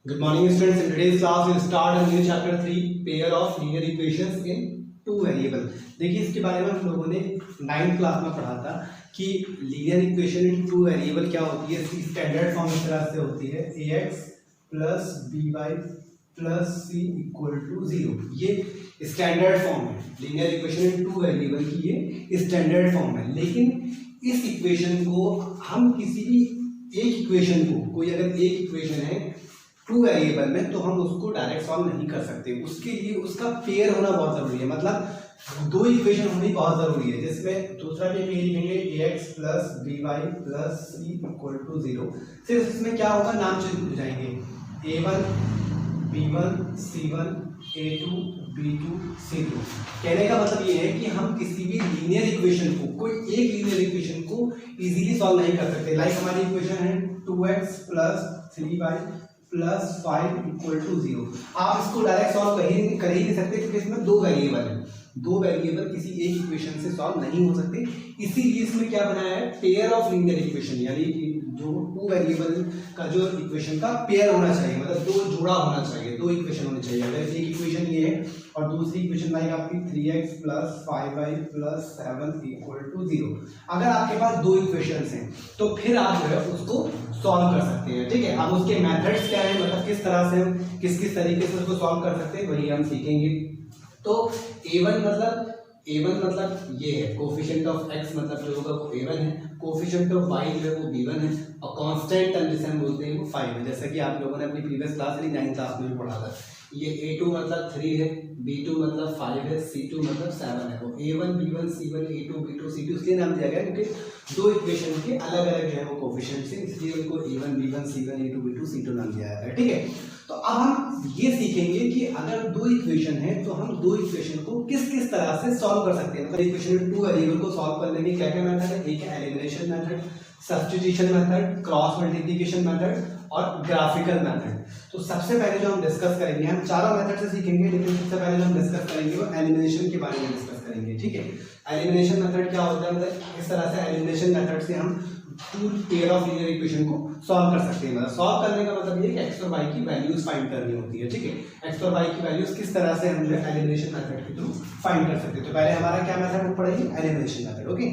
Good morning, students. In today's class, we'll start a new chapter 3, pair of linear equations in two variable. देखिए इसके बारे में हम लोगों ने 9th क्लास में पढ़ा था कि linear equation in two variable क्या होती है। इसकी स्टैंडर्ड फॉर्म इस तरह से होती है ax plus by plus c equal to 0। ये स्टैंडर्ड फॉर्म है linear equation in two variable की, ये स्टैंडर्ड फॉर्म है। लेकिन इस इक्वेशन को हम किसी भी एक इक्वेशन को, कोई अगर एक इक्वेशन है टू वेरिएबल में, तो हम उसको डायरेक्ट सॉल्व नहीं कर सकते। उसके लिए उसका पेयर होना बहुत जरूरी है, मतलब दो इक्वेशन होनी बहुत जरूरी है। जिसमें दूसरा भी पेयर लिखेंगे ax plus by plus c equal to 0। सिर्फ इसमें क्या होगा, नाम चेंज हो जाएंगे, a1 b1 c1 a2 b2 c2। कहने का मतलब ये है कि हम किसी भी लीनियर इक्वेशन को, कोई एक लीनियर इक्वेशन को इजीली सॉल्व नहीं कर सकते। लाइक हमारी इक्वेशन है 2x plus 3y plus 5 equal to 0। आप इसको डायरेक्ट सॉल्व कर ही नहीं सकते, क्योंकि इसमें दो वेरिएबल है। दो वेरिएबल किसी एक इक्वेशन से सॉल्व नहीं हो सकते। इसीलिए इसमें क्या बनाया है, पेयर ऑफ लीनियर इक्वेशन, यानी कि जो टू वेरिएबल का जो इक्वेशन का पेयर होना चाहिए, मतलब दो जोड़ा होना चाहिए, दो इक्वेशन होनी चाहिए। अगर एक इक्वेशन ये है और दूसरी इक्वेशन लाइक आपकी 3x plus 5y plus 7 equal to 0। अगर आपके पास दो इक्वेशंस हैं तो फिर आप जो है उसको सॉल्व कर सकते हैं। ठीक है, अब उसके मेथड्स क्या है, मतलब किस तरह से हम किस किस तरीके से उसको सॉल्व कर सकते हैं, वही हम सीखेंगे। तो a1 मतलब ये है कोफिशिएंट ऑफ x, मतलब जो होगा वो a1 है, कोफिशिएंट ऑफ y जो है वो b1 है, और कांस्टेंट टर्म जिसे हम बोलते हैं वो 5 है। जैसा कि आप लोगों ने अपनी प्रीवियस क्लास यानी 9th क्लास में भी पढ़ा था। ये a2 मतलब 3 है, b2 मतलब 5 है, c2 मतलब 7 है। वो a1 b1 c1 a2 b2 c2 इसलिए नाम दिया गया क्योंकि दो इक्वेशन के अलग अलग जो है वो कोफिशिएंट्स हैं, इसलिए उनको a1 b1 c1 a2 b2 c2 नाम दिया गया है। ठीक है, तो अब हम ये सीखेंगे कि अगर दो इक्वेशन है तो हम दो इक्वेशन को किस किस तरह से सॉल्व कर सकते हैं। मतलब इक्वेशन टू वेरिएबल को सॉल्व करने के क्या क्या मेथड है, एक है elimination method, substitution method, cross multiplication method और ग्राफिकल मेथड। तो सबसे पहले जो हम डिस्कस करेंगे, हम चारों मेथड से सीखेंगे, लेकिन सबसे पहले जो हम डिस्कस करेंगे वो एलिमिनेशन के बारे में डिस्कस करेंगे। ठीक है, एलिमिनेशन मेथड क्या होता है, मतलब किस तरह से एलिमिनेशन मेथड से हम two pair of linear equation को सॉल्व कर सकते हैं। मतलब सॉल्व करने का मतलब ये कि x और y की वैल्यूज फाइंड करनी होती है। ठीक है, x और y की वैल्यूज किस तरह से हम जो एलिमिनेशन मेथड के थ्रू फाइंड कर सकते हैं। तो पहले हमारा क्या मेथड पड़ेगी, elimination method. Okay,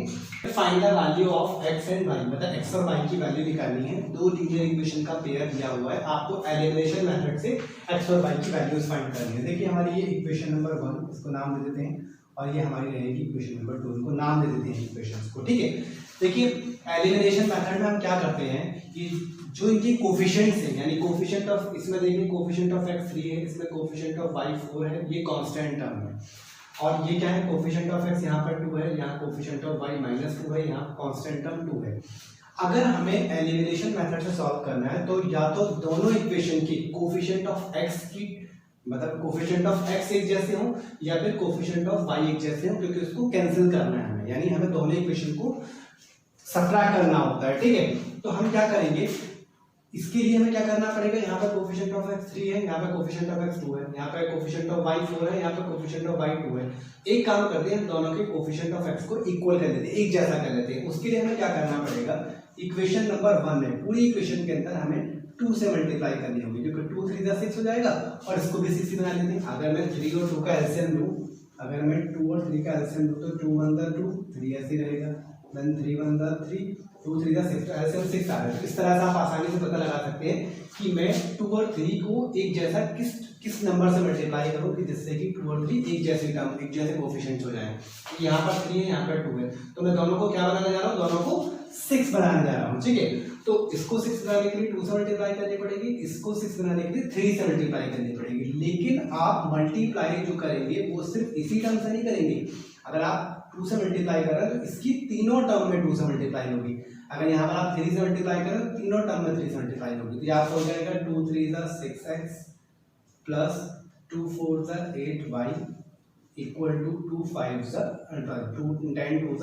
find the value of x and y, मतलब x और y की वैल्यू निकालनी है। दो लीनियर इक्वेशन का पेयर दिया हुआ है, आपको एलिमिनेशन मेथड से x और y की वैल्यूज फाइंड करनी है। देखिए हमारी ये इक्वेशन नंबर 1, इसको नाम दे देते हैं, और ये हमारी रहेगी इक्वेशन नंबर 2, इनको नाम दे देते हैं इक्वेशंस को। ठीक है, देखिए एलिमिनेशन मेथड में हम क्या करते हैं कि जो इनके कोफिशिएंट्स हैं, यानी कोफिशिएंट ऑफ, इसमें देखिए कोफिशिएंट ऑफ x 3 है, इसमें कोफिशिएंट ऑफ y 4 है, ये कांस्टेंट टर्म है। और ये क्या है, कोफिशिएंट ऑफ x यहाँ पर 2 है, यहाँ कोफिशिएंट ऑफ y -2 है, यहाँ कांस्टेंट टर्म 2 है। अगर हमें एलिमिनेशन मेथड से सॉल्व करना है तो या तो दोनों इक्वेशन की कोफिशिएंट ऑफ x की, मतलब कोफिशिएंट ऑफ x एक जैसे हो, या फिर कोफिशिएंट ऑफ y एक जैसे हो, क्योंकि उसको कैंसिल करना है हमें, यानी हमें दोनों इक्वेशन को सब्ट्रैक्ट करना होता है। ठीक है, तो हम क्या करेंगे, इसके लिए हमें क्या करना पड़ेगा, यहाँ पर कोफिशिएंट ऑफ x 3 है, यहाँ पर कोफिशिएंट ऑफ x 2 है, यहाँ पर कोफिशिएंट ऑफ y 4 है, यहाँ पर कोफिशिएंट ऑफ y 2 है। एक काम करते हैं, दोनों के कोफिशिएंट ऑफ x को इक्वल कर देते हैं, एक जैसा कर देते हैं। उसके लिए हमें क्या करना पड़ेगा, इक्वेशन नंबर 1 है, पूरी इक्वेशन के अंदर हमें 2 से मल्टीप्लाई करनी होगी, क्योंकि 2 3 6 हो जाएगा, और इसको भी 6 बना लेते हैं। अगर मैं 3 और 2 का एलसीएम लूं, अगर मैं 2 और 3 का एलसीएम लूं तो 2 1 2 3 ऐसे रहेगा, देन 3 1 3 2 3 6, एलसीएम 6 आ रहा है। इस तरह से आप आसानी से पता लगा सकते हैं कि मैं 2 और 3 को एक जैसा किस नंबर से मल्टीप्लाई करूं कि जिससे कि 2 और 3 एक जैसे टर्म, एक जैसे कोफिशिएंट्स हो जाएं। यहाँ पर 3 है, यहाँ पर 2 है, तो मैं दोनों को क्या बनाने जा रहा हूँ, दोनों को 6 बनाने जा रहा हूँ। ठीक है, तो इसको 6 बनाने के लिए 2 से मल्टीप्लाई करनी पड़ेगी, इसको 6 बनाने के लिए 3 से मल्टीप्लाई करनी पड़ेगी। लेकिन आप मल्टीप्लाई जो करेंगे वो सिर्फ इसी टर्म से नहीं करेंगे। अगर आप 2 से मल्टीप्लाई कर रहे हैं तो इसकी तीनों टर्म में 2 से मल्टीप्लाई होगी। अगर यहाँ पर आप 3 से मल्टीप्लाई करें तो तीनों टर्म में 3 से मल्टीप्लाई होगी। तो ये आपको हो जाएगा 2 3 6x plus 2 4 8y equal to 2 5 2 10 2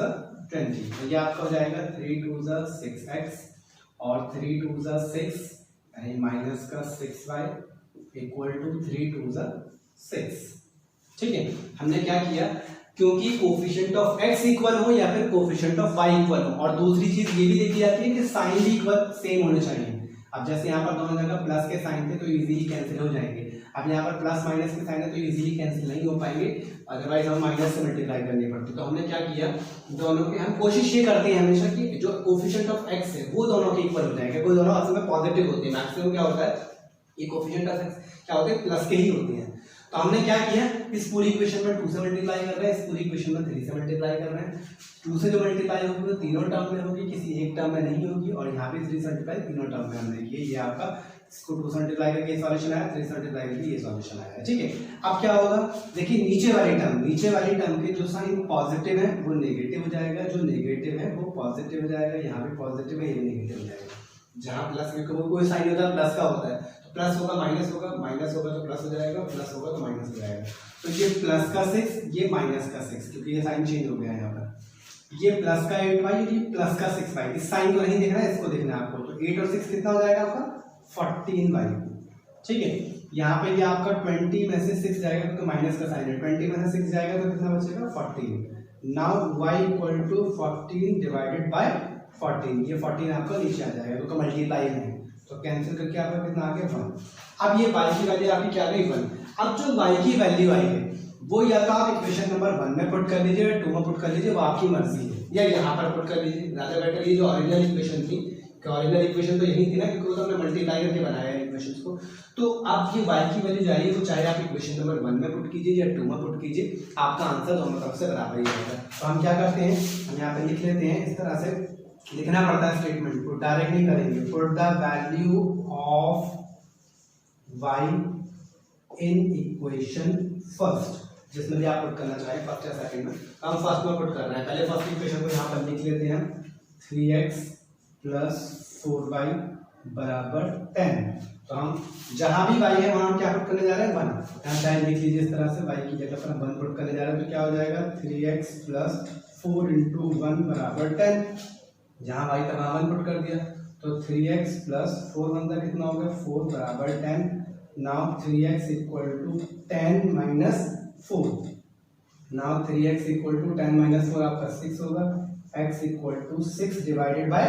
20। तो ये आपका हो जाएगा 3 2 6x और 3 2 6 यानी माइनस का 6y इक्वल टू 3 2 6। ठीक है, हमने क्या किया, क्योंकि कोफिशिएंट ऑफ x इक्वल हो या फिर कोफिशिएंट ऑफ y इक्वल हो, और दूसरी चीज ये भी देखी जाती है कि साइन भी इक्वल सेम होने चाहिए। अब जैसे यहाँ पर दोनों जगह प्लस के साइन थे तो इजीली कैंसिल हो जाएंगे, अब यहाँ पर प्लस माइनस के साइन है तो इजीली कैंसिल नहीं हो पाएंगे, अदरवाइज हम माइनस से मल्टीप्लाई करनी पड़ती। तो हमने क्या किया, दोनों के हम कोशिश ये करते हैं हमेशा कि जो कोफिशिएंट ऑफ एक्स है वो दोनों के इक्वल हो जाएगा, कोई दोनों असल में पॉजिटिव होते हैं, मैक्सिमम क्या होता है ये कोफिशिएंट ऑफ एक्स क्या होते हैं प्लस के ही होते हैं। तो हमने क्या किया, इस पूरी इक्वेशन में 2 से मल्टीप्लाई कर रहे हैं, इस पूरी इक्वेशन में 3 से मल्टीप्लाई कर रहे हैं। 2 से जो मल्टीप्लाई होगी वो तीनों टर्म में होगी, किसी एक टर्म में नहीं होगी, और यहाँ पे 3 से मल्टीप्लाई तीनों टर्म में हमने किया। ये आपका इसको 2 से मल्टीप्लाई करके सॉल्यूशन आया, 3 से मल्टीप्लाई करके ये सॉल्यूशन आया, ठीक है। अब क्या होगा, देखिए नीचे वाली टर्म के जो साइन पॉजिटिव है वो नेगेटिव हो जाएगा, जो नेगेटिव है वो पॉजिटिव हो जाएगा, यहाँ पे पॉजिटिव है ये नेगेटिव हो जाएगा। जहाँ प्लस में कोई साइन होता है प्लस का होता है, तो प्लस होगा माइनस होगा, माइनस होगा तो प्लस हो जाएगा, प्लस होगा तो माइनस हो जाएगा। तो ये प्लस का 6 ये माइनस का 6, क्योंकि ये साइन चेंज हो गया है यहाँ पर, ये प्लस का 8y ये प्लस का 6y, इस साइन को नहीं देखना है इसको देखना है आपको। तो 8 और 6 कितना हो जाएगा आपका 14y, ठीक है। यहाँ पे ये आपका 20 में से 6 जाएगा तो माइनस का साइन है, 20 में से 6 जाएगा तो कितना बचेगा 14। Now y equal to 14 divided by 14, ये 14 आपका नीचे आ जाएगा तो मल्टीप्लाई है, तो कैंसिल करके आपका कितना आ गया 1। अब ये y की वैल्यू आपकी क्या गई 1। अब जो y की वैल्यू आई है वो या तो आप इक्वेशन नंबर 1 में पुट कर लीजिए या 2 में पुट कर लीजिए, वो आपकी मर्जी है, या यहाँ पर पुट कर लीजिए ज्यादा बेटर। ये जो ओरिजिनल इक्वेशन थी, ओरिजिनल इक्वेशन तो यही थी ना, क्योंकि हमने मल्टीप्लाई करके बनाया है इक्वेशंस को। तो अब ये y की वैल्यू जा रही है, तो चाहे आप इक्वेशन नंबर 1 में पुट कीजिए या 2 में पुट कीजिए, आपका आंसर दोनों तरफ से बराबर ही आएगा। तो हम क्या करते हैं, हम यहाँ पे लिख लेते हैं, इस तरह से लिखना पड़ता है स्टेटमेंट को, डायरेक्ट नहीं करेंगे। Put the value of y in equation first, जिसमें भी आप पुट करना चाहें फर्स्ट या सेकंड में, हम फर्स्ट में पुट कर रहे हैं। पहले फर्स्ट इक्वेशन को यहाँ पर लिख लेते हैं, 3x प्लस 4y बराबर 10। तो हम जहां भी y है वहां हम क्या पुट करने जा रहे हैं 1, यहाँ टाइम लिख लीजिए इस तरह से, y की जगह पर हम 1 पुट करने जा रहे हैं, तो क्या हो जाएगा 3x प्लस 4 इंटू 1 बराबर 10। जहां y था वहां 1 पुट कर दिया, तो 3x प्लस 4 1 कितना हो गया 4 बराबर 10। Now 3x equal to 10 minus 4, now 3x equal to 10 minus 4 आपका 6 होगा, x equal to 6 divided by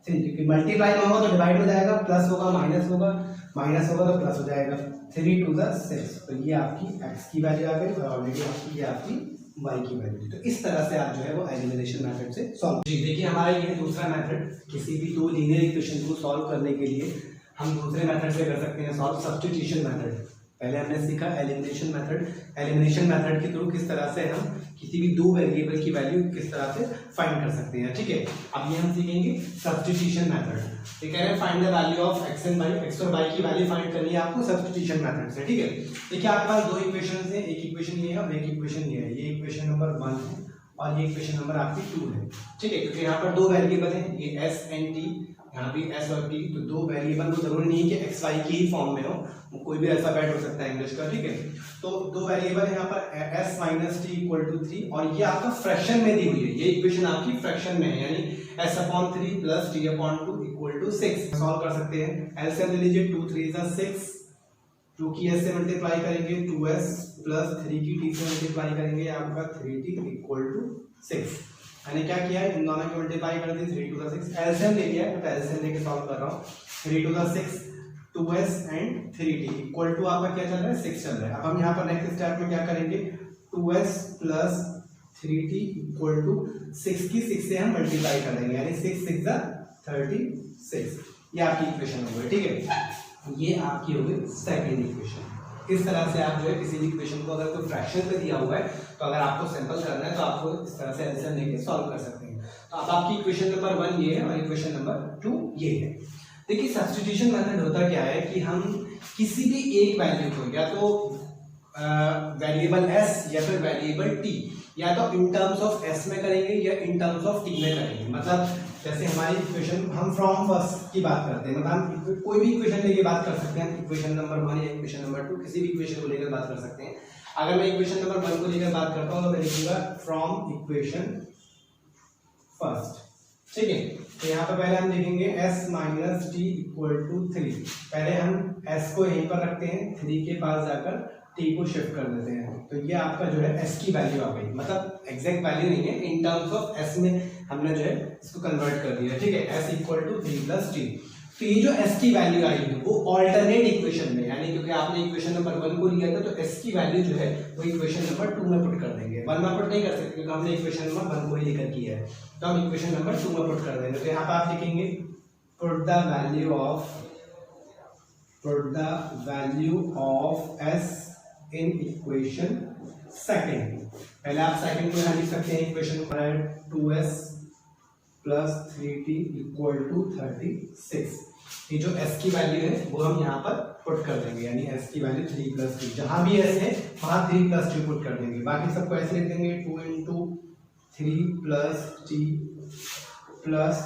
3, क्योंकि मल्टीप्लाई में होगा तो डिवाइड हो जाएगा, प्लस होगा माइनस होगा, माइनस होगा तो प्लस हो जाएगा, 3 टू द 6। तो ये आपकी x की वैल्यू आ गई और ऑलरेडी आपकी ये आपकी y की वैल्यू। तो इस तरह से आप जो है वो एलिमिनेशन मेथड से सॉल्व। जी देखिए हमारा ये है दूसरा मेथड, किसी भी दो लीनियर इक्वेशन को सॉल्व करने के लिए हम दूसरे मेथड से कर सकते हैं सॉल्व, सब्स्टिट्यूशन मेथड। पहले हमने सीखा एलिमिनेशन मेथड, एलिमिनेशन मेथड के थ्रू किस तरह से हम किसी भी दो वेरिएबल की वैल्यू किस तरह से फाइंड कर सकते हैं, ठीक है। अब ये हम सीखेंगे सब्स्टिट्यूशन मेथड। ये कह रहे हैं find the value of x and y, x और y की वैल्यू फाइंड करनी है आपको सब्स्टिट्यूशन मेथड से, ठीक है। देखिए आपके पास दो इक्वेशन है, एक इक्वेशन ये है और एक इक्वेशन ये है, ये इक्वेशन नंबर 1 है और ये इक्वेशन नंबर आपकी 2 है, ठीक है। क्योंकि यहाँ पर दो वेरिएबल है, ये s एंड t, यहाँ भी s और t, तो दो वेरिएबल को जरूरी नहीं है कि x y की ही फॉर्म में हो, कोई भी अल्फाबेट हो सकता है इंग्लिश का, ठीक है। तो दो वेरिएबल है यहाँ पर s minus T equal to 3 और ये आपका फ्रैक्शन में दी हुई है, ये इक्वेशन आपकी फ्रैक्शन में है, यानी s upon 3 plus t upon 2 equal to 6। Solve कर सकते हैं, एलसीएम ले लीजिए, 2 3 6, 2 की s से मल्टीप्लाई करेंगे 2s प्लस 3 की t से मल्टीप्लाई करेंगे आपका 3t इक्वल टू 6। मैंने क्या किया है, इन दोनों की मल्टीप्लाई कर दी, 3 टू द 6, एलसीएम ले लिया है, तो एलसीएम लेके सॉल्व कर रहा हूँ। 3 to the 6, 2s and 3t equal to आपका क्या चल रहा है 6 चल रहा है। अब हम यहाँ पर नेक्स्ट स्टेप में क्या करेंगे, 2s plus 3t equal to 6 की 6 से हम मल्टीप्लाई कर देंगे, यानी 6 6 36। ये आपकी इक्वेशन हो गई, ठीक है। ये आपकी हो गई सेकंड इक्वेशन। इस तरह से आप जो है किसी भी इक्वेशन को अगर कोई फ्रैक्शन पे दिया हुआ है तो अगर आपको सिंपल करना है तो आपको इस तरह से एलसीएम लेके सॉल्व कर सकते हैं। तो अब आपकी इक्वेशन नंबर 1 ये है और इक्वेशन नंबर 2 ये है। देखिए सब्स्टिट्यूशन मेथड होता क्या है कि हम किसी भी एक वैल्यू को या तो वेरिएबल s या फिर वेरिएबल t या तो इन टर्म्स ऑफ s में करेंगे या इन टर्म्स ऑफ t में करेंगे। मतलब जैसे हमारी इक्वेशन हम फ्रॉम फर्स्ट की बात करते हैं, मतलब हम कोई भी इक्वेशन लेके बात कर सकते हैं, इक्वेशन नंबर 1 या इक्वेशन नंबर 2 किसी भी इक्वेशन को लेकर बात कर सकते हैं। अगर मैं इक्वेशन नंबर 1 को लेकर बात करता हूँ तो मैं लिखूंगा फ्रॉम इक्वेशन फर्स्ट, ठीक है। तो यहाँ पर पहले हम लिखेंगे s minus T equal to 3। पहले हम s को यहीं पर रखते हैं, 3 के पास जाकर t को शिफ्ट कर देते हैं, तो ये आपका जो है s की वैल्यू आ गई। मतलब एग्जैक्ट वैल्यू नहीं है, इन टर्म्स ऑफ s में हमने जो है इसको कन्वर्ट कर दिया, ठीक है। s equal to 3 plus T. तो ये जो s की वैल्यू आई है वो ऑल्टरनेट इक्वेशन में, यानी क्योंकि आपने इक्वेशन नंबर 1 को लिया था तो s की वैल्यू जो है वो इक्वेशन नंबर 2 में पुट कर देंगे। 1 में पुट नहीं कर सकते क्योंकि हमने इक्वेशन नंबर 1 को ही लेकर किया है, तो हम इक्वेशन नंबर 2 में पुट कर देंगे। तो यहाँ पे आप लिखेंगे put the value of s in equation second. पहले आप सेकंड को यहाँ लिख सकते हैं, equation number 2s plus 3t equal to 36। ये जो s की वैल्यू है वो हम यहाँ पर पुट कर देंगे, यानी s की वैल्यू 3 प्लस टी, जहां भी s है वहां 3 प्लस टी पुट कर देंगे। बाकी सबको ऐसे लिख देंगे 2 into 3 plus T plus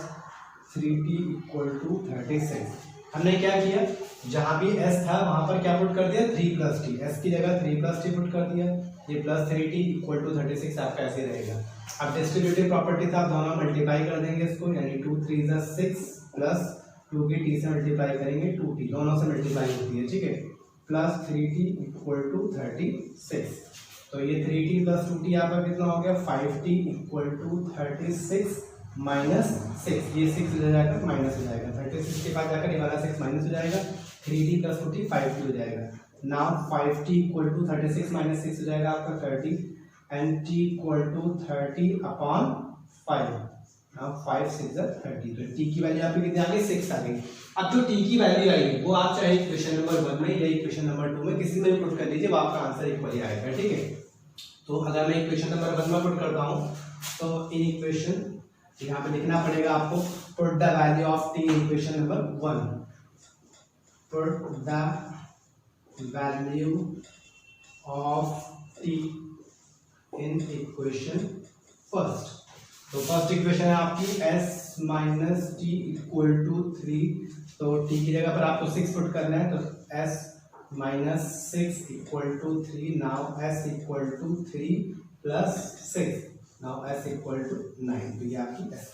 3t equal to 36। हमने क्या किया, जहां भी s था वहां पर क्या पुट कर दिया 3 प्लस टी, s की जगह 3 प्लस टी पुट कर दिया, ये प्लस 3t इक्वल टू 36 आपका ऐसे रहेगा। अब डिस्ट्रीब्यूटिव प्रॉपर्टी था, दोनों मल्टीप्लाई कर देंगे इसको, यानी 2 3 जा 6 प्लस 2 की t से मल्टीप्लाई करेंगे 2t, दोनों से मल्टीप्लाई होती है, ठीक है, प्लस 3t इक्वल टू 36। तो ये 3t प्लस 2t आपका कितना हो गया 5t इक्वल टू 36 माइनस 6, ये 6 हो जाएगा माइनस हो जाएगा, 36 के पास जाकर ये वाला 6 माइनस हो जाएगा, 3t प्लस 2t 5t हो जाएगा। Now 5t equal to 36 minus 6 हो जाएगा आपका 30 and t equal to 30 upon 5। Now 5 6 जा 30, तो t की वैल्यू आपकी कितनी आ गई 6 आ गई। अब जो t की वैल्यू आई है वो आप चाहे इक्वेशन नंबर 1 में या इक्वेशन नंबर 2 में किसी में भी पुट कर लीजिए, वो आपका आंसर इक्वल ही आएगा, ठीक है। तो अगर मैं इक्वेशन नंबर 1 में पुट करता हूं तो इन इक्वेशन यहाँ पे लिखना पड़ेगा आपको put the value of t in equation number 1, put the value of t in equation first. तो फर्स्ट इक्वेशन है आपकी s minus T equal to 3, तो t की जगह पर आपको 6 पुट करना है, तो s minus 6 equal to 3, now s equal to 3 plus 6, now s equal to 9, तो ये आपकी s